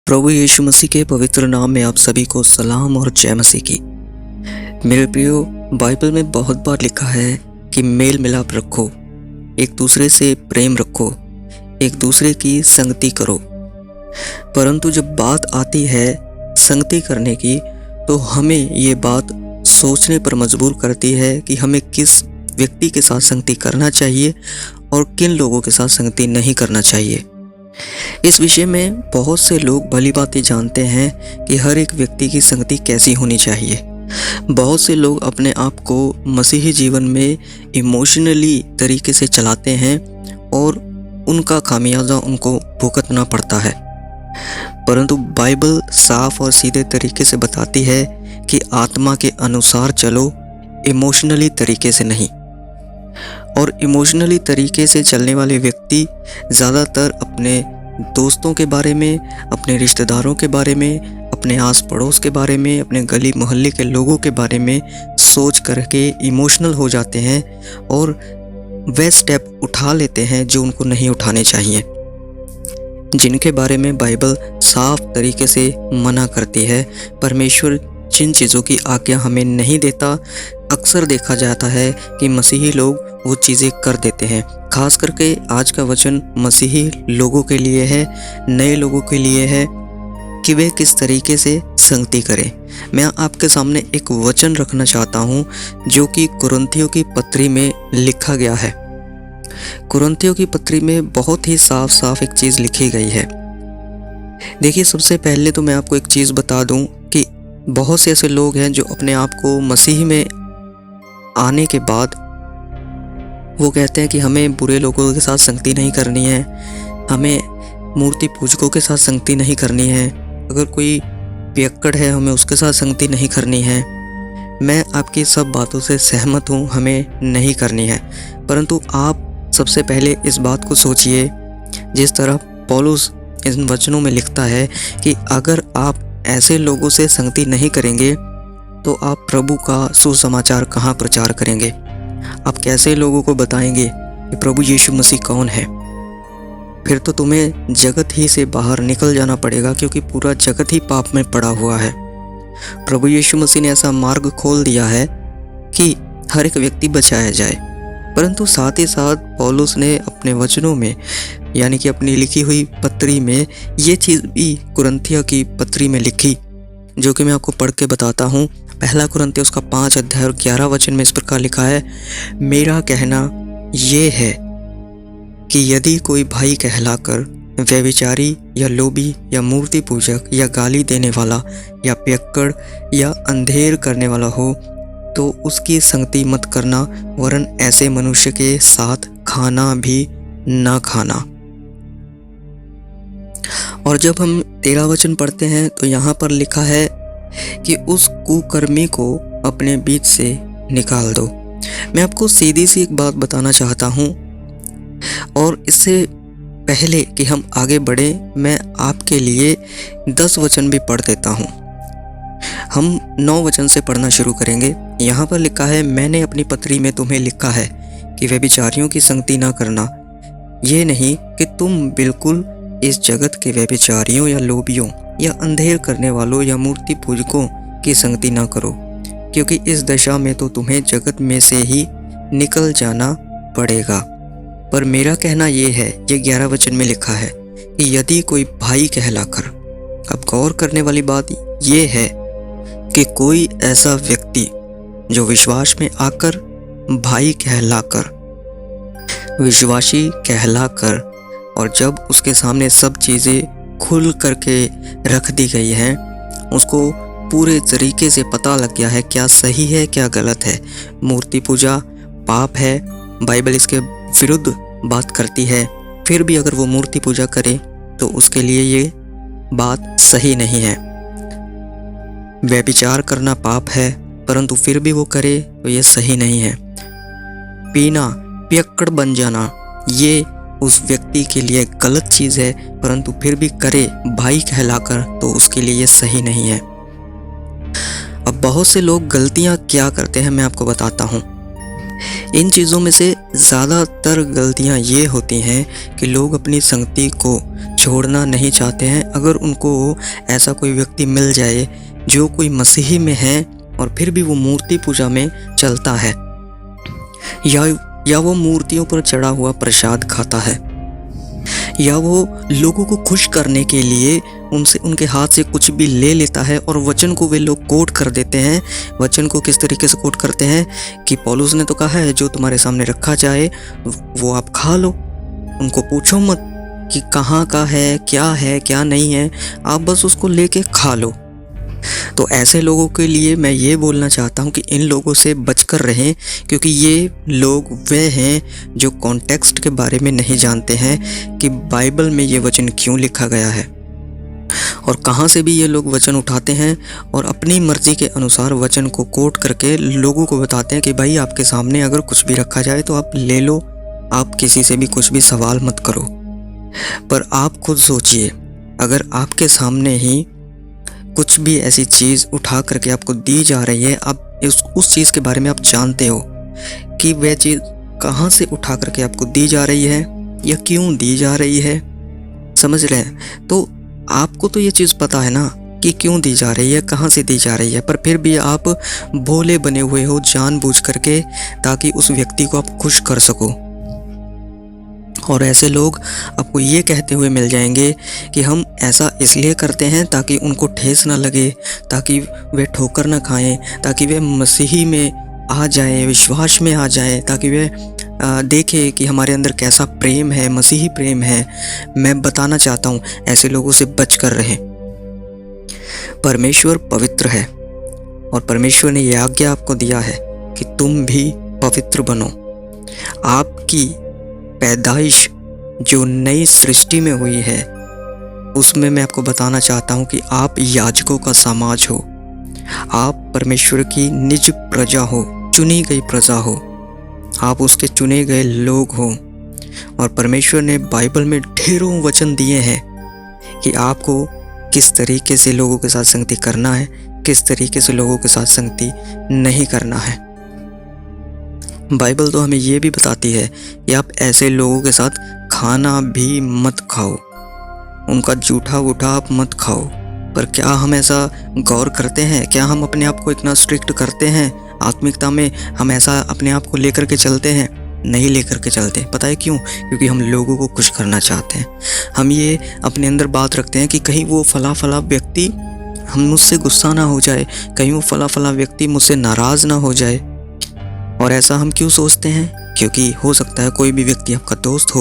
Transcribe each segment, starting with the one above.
प्रभु यीशु मसीह के पवित्र नाम में आप सभी को सलाम और जय मसीह की। मेरे प्रियो, बाइबल में बहुत बार लिखा है कि मेल मिलाप रखो, एक दूसरे से प्रेम रखो, एक दूसरे की संगति करो। परंतु जब बात आती है संगति करने की, तो हमें ये बात सोचने पर मजबूर करती है कि हमें किस व्यक्ति के साथ संगति करना चाहिए और किन लोगों के साथ संगति नहीं करना चाहिए। इस विषय में बहुत से लोग भली भांति जानते हैं कि हर एक व्यक्ति की संगति कैसी होनी चाहिए। बहुत से लोग अपने आप को मसीही जीवन में इमोशनली तरीके से चलाते हैं और उनका खामियाजा उनको भुगतना पड़ता है। परंतु बाइबल साफ और सीधे तरीके से बताती है कि आत्मा के अनुसार चलो, इमोशनली तरीके से नहीं। और इमोशनली तरीके से चलने वाले व्यक्ति ज़्यादातर अपने दोस्तों के बारे में, अपने रिश्तेदारों के बारे में, अपने आस पड़ोस के बारे में, अपने गली मोहल्ले के लोगों के बारे में सोच करके इमोशनल हो जाते हैं और वे स्टेप उठा लेते हैं जो उनको नहीं उठाने चाहिए, जिनके बारे में बाइबल साफ तरीके से मना करती है। परमेश्वर जिन चीज़ों की आज्ञा हमें नहीं देता, अक्सर देखा जाता है कि मसीही लोग वो चीज़ें कर देते हैं। खास करके आज का वचन मसीही लोगों के लिए है, नए लोगों के लिए है कि वे किस तरीके से संगति करें। मैं आपके सामने एक वचन रखना चाहता हूँ जो कि कुरिन्थियों की पत्री में लिखा गया है। कुरिन्थियों की पत्री में बहुत ही साफ साफ एक चीज़ लिखी गई है। देखिए, सबसे पहले तो मैं आपको एक चीज़ बता दूं कि बहुत से ऐसे लोग हैं जो अपने आप को मसीह में आने के बाद वो कहते हैं कि हमें बुरे लोगों के साथ संगति नहीं करनी है, हमें मूर्ति पूजकों के साथ संगति नहीं करनी है, अगर कोई पियक्कड़ है हमें उसके साथ संगति नहीं करनी है। मैं आपकी सब बातों से सहमत हूँ, हमें नहीं करनी है। परंतु आप सबसे पहले इस बात को सोचिए, जिस तरह पौलुस इन वचनों में लिखता है कि अगर आप ऐसे लोगों से संगति नहीं करेंगे तो आप प्रभु का सुसमाचार कहाँ प्रचार करेंगे? आप कैसे लोगों को बताएंगे कि प्रभु यीशु मसीह कौन है? फिर तो तुम्हें जगत ही से बाहर निकल जाना पड़ेगा, क्योंकि पूरा जगत ही पाप में पड़ा हुआ है। प्रभु यीशु मसीह ने ऐसा मार्ग खोल दिया है कि हर एक व्यक्ति बचाया जाए। परंतु साथ ही साथ पौलुस ने अपने वचनों में, यानी कि अपनी लिखी हुई पत्री में, ये चीज़ भी कुरिन्थियों की पत्री में लिखी, जो कि मैं आपको पढ़ के बताता हूँ। पहला कुरिन्थियों उसका 5 अध्याय और 11 वचन में इस प्रकार लिखा है, मेरा कहना ये है कि यदि कोई भाई कहलाकर व्यभिचारी या लोभी या मूर्ति पूजक या गाली देने वाला या पियक्कड़ या अंधेर करने वाला हो, तो उसकी संगति मत करना, वरन ऐसे मनुष्य के साथ खाना भी ना खाना। और जब हम 13 वचन पढ़ते हैं तो यहाँ पर लिखा है कि उस कुकर्मी को अपने बीच से निकाल दो। मैं आपको सीधी सी एक बात बताना चाहता हूँ, और इससे पहले कि हम आगे बढ़े, मैं आपके लिए 10 वचन भी पढ़ देता हूँ। हम 9 वचन से पढ़ना शुरू करेंगे। यहाँ पर लिखा है, मैंने अपनी पत्री में तुम्हें लिखा है कि व्यभिचारियों की संगति ना करना। ये नहीं कि तुम बिल्कुल इस जगत के व्यभिचारियों या लोभियों या अंधेर करने वालों या मूर्ति पूजकों की संगति ना करो, क्योंकि इस दशा में तो तुम्हें जगत में से ही निकल जाना पड़ेगा। पर मेरा कहना ये है, ये 11 वचन में लिखा है कि यदि कोई भाई कहलाकर, अब गौर करने वाली बात ये है कि कोई ऐसा व्यक्ति जो विश्वास में आकर भाई कहलाकर, विश्वासी कहलाकर, और जब उसके सामने सब चीज़ें खुल करके रख दी गई हैं, उसको पूरे तरीके से पता लग गया है क्या सही है क्या गलत है। मूर्ति पूजा पाप है, बाइबल इसके विरुद्ध बात करती है, फिर भी अगर वो मूर्ति पूजा करे तो उसके लिए ये बात सही नहीं है। व्यभिचार करना पाप है, परंतु फिर भी वो करे तो ये सही नहीं है। पीना, पियक्कड़ बन जाना, ये उस व्यक्ति के लिए गलत चीज़ है, परंतु फिर भी करे भाई कहलाकर, तो उसके लिए ये सही नहीं है। अब बहुत से लोग गलतियां क्या करते हैं मैं आपको बताता हूँ। इन चीज़ों में से ज़्यादातर गलतियां ये होती हैं कि लोग अपनी संगति को छोड़ना नहीं चाहते हैं। अगर उनको ऐसा कोई व्यक्ति मिल जाए जो कोई मसीही में है और फिर भी वो मूर्ति पूजा में चलता है, या वो मूर्तियों पर चढ़ा हुआ प्रसाद खाता है, या वो लोगों को खुश करने के लिए उनसे उनके हाथ से कुछ भी ले लेता है और वचन को वे लोग कोट कर देते हैं। वचन को किस तरीके से कोट करते हैं कि पौलुस ने तो कहा है जो तुम्हारे सामने रखा जाए वो आप खा लो, उनको पूछो मत कि कहाँ का है क्या नहीं है, आप बस उसको लेके खा लो। तो ऐसे लोगों के लिए मैं ये बोलना चाहता हूँ कि इन लोगों से बचकर रहें, क्योंकि ये लोग वे हैं जो कॉन्टेक्स्ट के बारे में नहीं जानते हैं कि बाइबल में ये वचन क्यों लिखा गया है, और कहाँ से भी ये लोग वचन उठाते हैं और अपनी मर्जी के अनुसार वचन को कोट करके लोगों को बताते हैं कि भाई आपके सामने अगर कुछ भी रखा जाए तो आप ले लो, आप किसी से भी कुछ भी सवाल मत करो। पर आप खुद सोचिए, अगर आपके सामने ही कुछ भी ऐसी चीज़ उठा करके आपको दी जा रही है, आप उस चीज़ के बारे में आप जानते हो कि वह चीज़ कहाँ से उठा करके आपको दी जा रही है या क्यों दी जा रही है, समझ रहे हैं? तो आपको तो ये चीज़ पता है ना कि क्यों दी जा रही है, कहाँ से दी जा रही है, पर फिर भी आप भोले बने हुए हो जानबूझ करके, ताकि उस व्यक्ति को आप खुश कर सको। और ऐसे लोग आपको ये कहते हुए मिल जाएंगे कि हम ऐसा इसलिए करते हैं ताकि उनको ठेस ना लगे, ताकि वे ठोकर ना खाएं, ताकि वे मसीही में आ जाएं, विश्वास में आ जाएं, ताकि वे देखें कि हमारे अंदर कैसा प्रेम है, मसीही प्रेम है। मैं बताना चाहता हूँ ऐसे लोगों से बच कर रहें। परमेश्वर पवित्र है और परमेश्वर ने यह आज्ञा आपको दिया है कि तुम भी पवित्र बनो। आपकी पैदाइश जो नई सृष्टि में हुई है उसमें मैं आपको बताना चाहता हूँ कि आप याजकों का समाज हो, आप परमेश्वर की निज प्रजा हो, चुनी गई प्रजा हो, आप उसके चुने गए लोग हो। और परमेश्वर ने बाइबल में ढेरों वचन दिए हैं कि आपको किस तरीके से लोगों के साथ संगति करना है, किस तरीके से लोगों के साथ संगति नहीं करना है। बाइबल तो हमें ये भी बताती है कि आप ऐसे लोगों के साथ खाना भी मत खाओ, उनका जूठा वूठा आप मत खाओ। पर क्या हम ऐसा गौर करते हैं? क्या हम अपने आप को इतना स्ट्रिक्ट करते हैं? आत्मिकता में हम ऐसा अपने आप को लेकर के चलते हैं? नहीं लेकर के चलते। पता है क्यों? क्योंकि हम लोगों को खुश करना चाहते हैं। हम ये अपने अंदर बात रखते हैं कि कहीं वो फला व्यक्ति हम मुझसे गुस्सा ना हो जाए, कहीं वो फला व्यक्ति मुझसे नाराज़ ना हो जाए। और ऐसा हम क्यों सोचते हैं? क्योंकि हो सकता है कोई भी व्यक्ति आपका दोस्त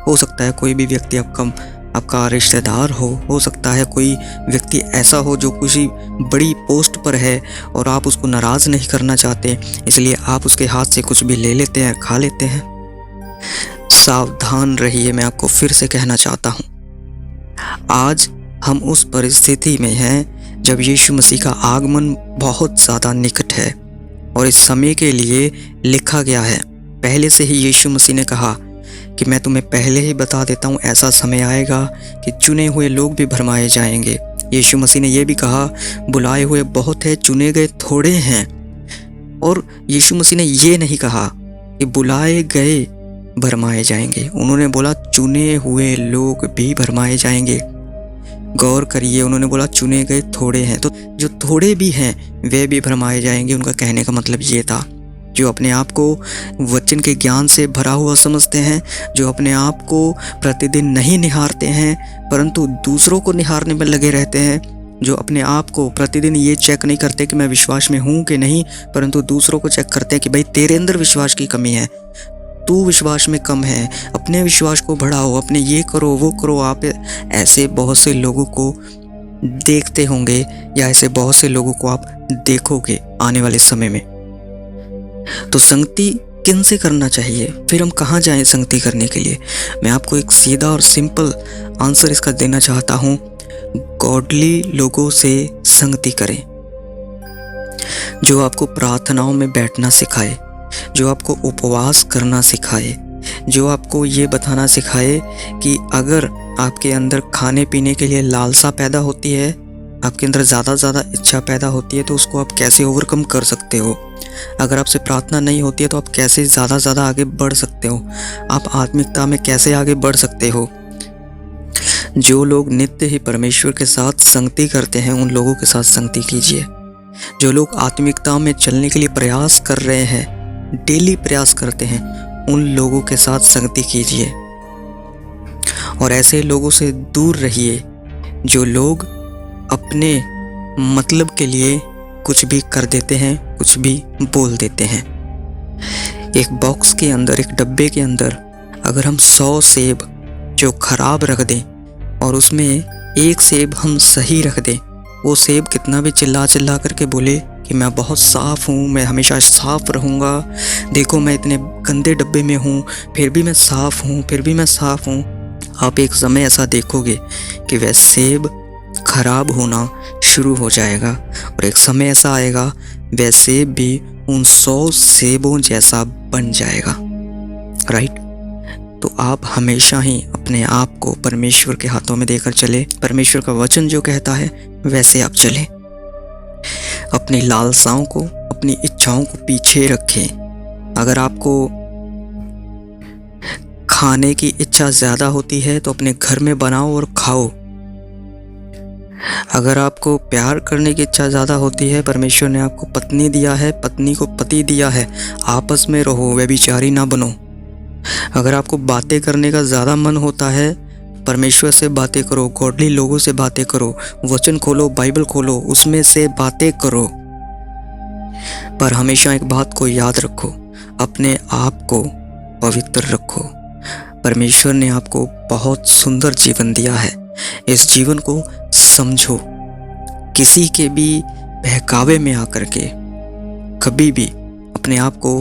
हो सकता है कोई भी व्यक्ति आपका रिश्तेदार हो सकता है कोई व्यक्ति ऐसा हो जो किसी बड़ी पोस्ट पर है और आप उसको नाराज़ नहीं करना चाहते, इसलिए आप उसके हाथ से कुछ भी ले लेते हैं, खा लेते हैं। सावधान रहिए, मैं आपको फिर से कहना चाहता हूँ। आज हम उस परिस्थिति में हैं जब यीशु मसीह का आगमन बहुत ज़्यादा निकट है और इस समय के लिए लिखा गया है। पहले से ही यीशु मसीह ने कहा कि मैं तुम्हें पहले ही बता देता हूँ, ऐसा समय आएगा कि चुने हुए लोग भी भरमाए जाएंगे। यीशु मसीह ने यह भी कहा, बुलाए हुए बहुत है, चुने गए थोड़े हैं। और यीशु मसीह ने ये नहीं कहा कि बुलाए गए भरमाए जाएंगे, उन्होंने बोला चुने हुए लोग भी भरमाए जाएंगे। गौर करिए, उन्होंने बोला चुने गए थोड़े हैं, तो जो थोड़े भी हैं वे भी भरमाए जाएंगे। उनका कहने का मतलब ये था, जो अपने आप को वचन के ज्ञान से भरा हुआ समझते हैं, जो अपने आप को प्रतिदिन नहीं निहारते हैं परंतु दूसरों को निहारने में लगे रहते हैं, जो अपने आप को प्रतिदिन ये चेक नहीं करते कि मैं विश्वास में हूँ कि नहीं, परंतु दूसरों को चेक करते हैं कि भाई तेरे अंदर विश्वास की कमी है, तू विश्वास में कम है, अपने विश्वास को बढ़ाओ, अपने ये करो वो करो। आप ऐसे बहुत से लोगों को देखते होंगे या ऐसे बहुत से लोगों को आप देखोगे आने वाले समय में। तो संगति किन से करना चाहिए? फिर हम कहाँ जाएं संगति करने के लिए? मैं आपको एक सीधा और सिंपल आंसर इसका देना चाहता हूँ, गॉडली लोगों से संगति करें, जो आपको प्रार्थनाओं में बैठना सिखाए, जो आपको उपवास करना सिखाए, जो आपको ये बताना सिखाए कि अगर आपके अंदर खाने पीने के लिए लालसा पैदा होती है, आपके अंदर ज़्यादा इच्छा पैदा होती है, तो उसको आप कैसे ओवरकम कर सकते हो। अगर आपसे प्रार्थना नहीं होती है तो आप कैसे ज़्यादा आगे बढ़ सकते हो, आप आत्मिकता में कैसे आगे बढ़ सकते हो। जो लोग नित्य ही परमेश्वर के साथ संगति करते हैं उन लोगों के साथ संगति कीजिए। जो लोग आत्मिकता में चलने के लिए प्रयास कर रहे हैं, डेली प्रयास करते हैं, उन लोगों के साथ संगति कीजिए। और ऐसे लोगों से दूर रहिए जो लोग अपने मतलब के लिए कुछ भी कर देते हैं, कुछ भी बोल देते हैं। एक बॉक्स के अंदर, एक डब्बे के अंदर अगर हम 100 सेब जो खराब रख दें और उसमें एक सेब हम सही रख दें, वो सेब कितना भी चिल्ला चिल्ला करके बोले कि मैं बहुत साफ़ हूँ, मैं हमेशा साफ़ रहूँगा, देखो मैं इतने गंदे डब्बे में हूँ फिर भी मैं साफ़ हूँ, फिर भी मैं साफ़ हूँ, आप एक समय ऐसा देखोगे कि वह सेब खराब होना शुरू हो जाएगा और एक समय ऐसा आएगा वह सेब भी उन 100 सेबों जैसा बन जाएगा। राइट? तो आप हमेशा ही अपने आप को परमेश्वर के हाथों में देकर चले। परमेश्वर का वचन जो कहता है वैसे आप चलें। अपनी लालसाओं को, अपनी इच्छाओं को पीछे रखें। अगर आपको खाने की इच्छा ज़्यादा होती है तो अपने घर में बनाओ और खाओ। अगर आपको प्यार करने की इच्छा ज़्यादा होती है, परमेश्वर ने आपको पत्नी दिया है, पत्नी को पति दिया है, आपस में रहो, व्यभिचारी ना बनो। अगर आपको बातें करने का ज़्यादा मन होता है, परमेश्वर से बातें करो, गॉडली लोगों से बातें करो, वचन खोलो, बाइबल खोलो, उसमें से बातें करो। पर हमेशा एक बात को याद रखो, अपने आप को पवित्र रखो। परमेश्वर ने आपको बहुत सुंदर जीवन दिया है, इस जीवन को समझो। किसी के भी बहकावे में आकर के कभी भी अपने आप को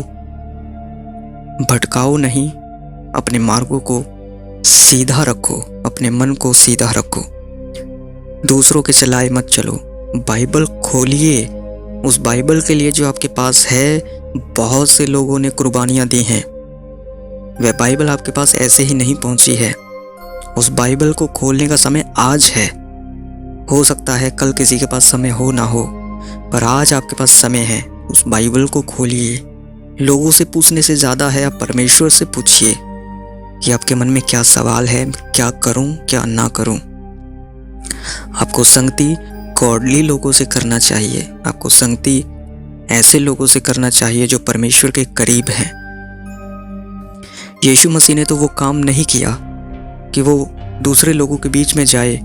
भटकाओ नहीं, अपने मार्गों को सीधा रखो, अपने मन को सीधा रखो। दूसरों के चलाए मत चलो। बाइबल खोलिए, उस बाइबल के लिए जो आपके पास है, बहुत से लोगों ने कुर्बानियां दी हैं। वह बाइबल आपके पास ऐसे ही नहीं पहुंची है। उस बाइबल को खोलने का समय आज है। हो सकता है कल किसी के पास समय हो ना हो, पर आज आपके पास समय है। उस बाइबल को खोलिए। लोगों से पूछने से ज़्यादा है आप परमेश्वर से पूछिए कि आपके मन में क्या सवाल है, क्या करूं, क्या ना करूं। आपको संगति गॉडली लोगों से करना चाहिए। आपको संगति ऐसे लोगों से करना चाहिए जो परमेश्वर के करीब हैं। यीशु मसीह ने तो वो काम नहीं किया कि वो दूसरे लोगों के बीच में जाए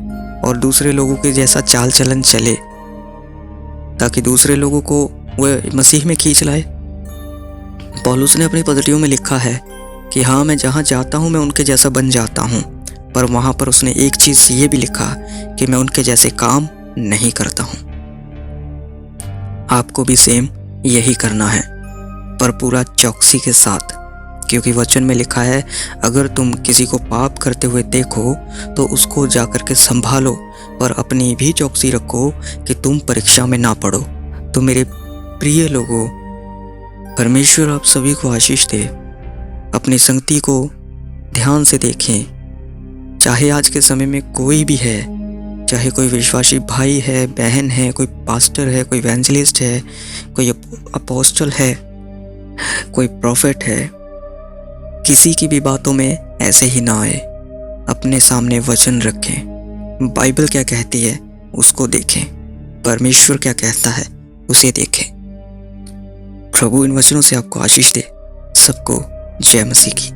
और दूसरे लोगों के जैसा चाल चलन चले ताकि दूसरे लोगों को वह मसीह में खींच लाए। पौलुस ने अपनी पत्रियों में लिखा है कि हाँ, मैं जहाँ जाता हूँ मैं उनके जैसा बन जाता हूँ, पर वहाँ पर उसने एक चीज़ ये भी लिखा कि मैं उनके जैसे काम नहीं करता हूँ। आपको भी सेम यही करना है, पर पूरा चौकसी के साथ, क्योंकि वचन में लिखा है अगर तुम किसी को पाप करते हुए देखो तो उसको जाकर के संभालो, पर अपनी भी चौकसी रखो कि तुम परीक्षा में ना पड़ो। तो मेरे प्रिय लोगों, परमेश्वर आप सभी को आशीष दे। अपनी संगति को ध्यान से देखें। चाहे आज के समय में कोई भी है, चाहे कोई विश्वासी भाई है, बहन है, कोई पास्टर है, कोई इवेंजलिस्ट है, कोई अपोस्टल है, कोई प्रॉफिट है, किसी की भी बातों में ऐसे ही ना आए। अपने सामने वचन रखें। बाइबल क्या कहती है उसको देखें, परमेश्वर क्या कहता है उसे देखें। प्रभु इन वचनों से आपको आशीष दे। सबको जय मसीह की।